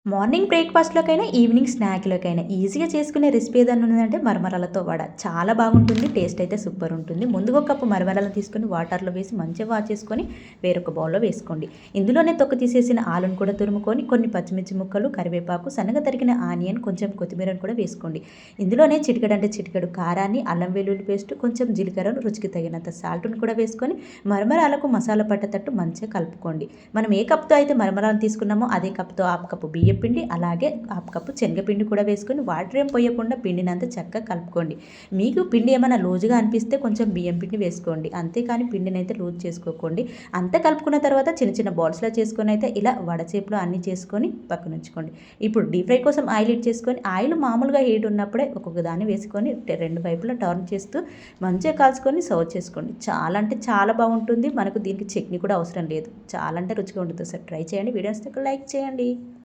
Morning బ్రేక్‌ఫాస్ట్‌లోకైనా, evening స్నాక్‌లోకైనా ఈజీగా చేసుకునే recipe ఏదన్నా ఉన్నదంటే మరమరాలతో వడ. చాలా బాగుంటుంది. టేస్ట్ అయితే సూపర్ ఉంటుంది. ముందుగా ఒక కప్పు మరమరాలను తీసుకొని వాటర్‌లో వేసి మంచిగా వాష్ చేసుకొని వేరొక బౌల్‌లో వేసుకోండి. ఇందులోనే తొక్క తీసేసిన ఆలుని కూడా తురుముకొని, కొన్ని పచ్చిమిర్చి ముక్కలు, కరివేపాకు, సన్నగా తరిగిన ఆనియన్, కొంచెం కొత్తిమీరను కూడా వేసుకోండి. ఇందులోనే చిటికెడంటే చిటికెడు కారాన్ని, అల్లం వెల్లుల్లి పేస్ట్, కొంచెం జీలకర్ర, రుచికి తగినంత సాల్ట్‌ని కూడా వేసుకొని మరమరాలకు మసాలా పట్టేటట్టు మంచిగా కలుపుకోండి. మనం ఏ కప్‌తో అయితే మరమరాలను తీసుకున్నామో అదే కప్‌తో హాఫ్ కప్పు బియ్యం పిండి, అలాగే హాఫ్ కప్పు శనగపిండి కూడా వేసుకొని వాటర్ ఏం పోయకుండా పిండినంతా చక్కగా కలుపుకోండి. మీకు పిండి ఏమైనా లూజుగా అనిపిస్తే కొంచెం బియ్యం పిండి వేసుకోండి. అంతేకాని పిండినైతే లూజ్ చేసుకోకండి. అంతా కలుపుకున్న తర్వాత చిన్న చిన్న బాల్స్‌లా చేసుకొని అయితే ఇలా వడ షేప్‌లో అన్నీ చేసుకొని పక్కనుంచుకోండి. ఇప్పుడు డీప్ ఫ్రై కోసం ఆయిల్ హీట్ చేసుకొని, ఆయిల్ మామూలుగా హీట్ ఉన్నప్పుడే ఒక్కొక్క దాన్ని వేసుకొని రెండు వైపులా టర్న్ చేస్తూ మంచిగా కాల్చుకొని సర్వ్ చేసుకోండి. చాలా అంటే చాలా బాగుంటుంది. మనకు దీనికి చట్నీ కూడా అవసరం లేదు. చాలా అంటే రుచిగా ఉంటుంది. ఒకసారి ట్రై చేయండి. వీడియో నచ్చితే లైక్ చేయండి.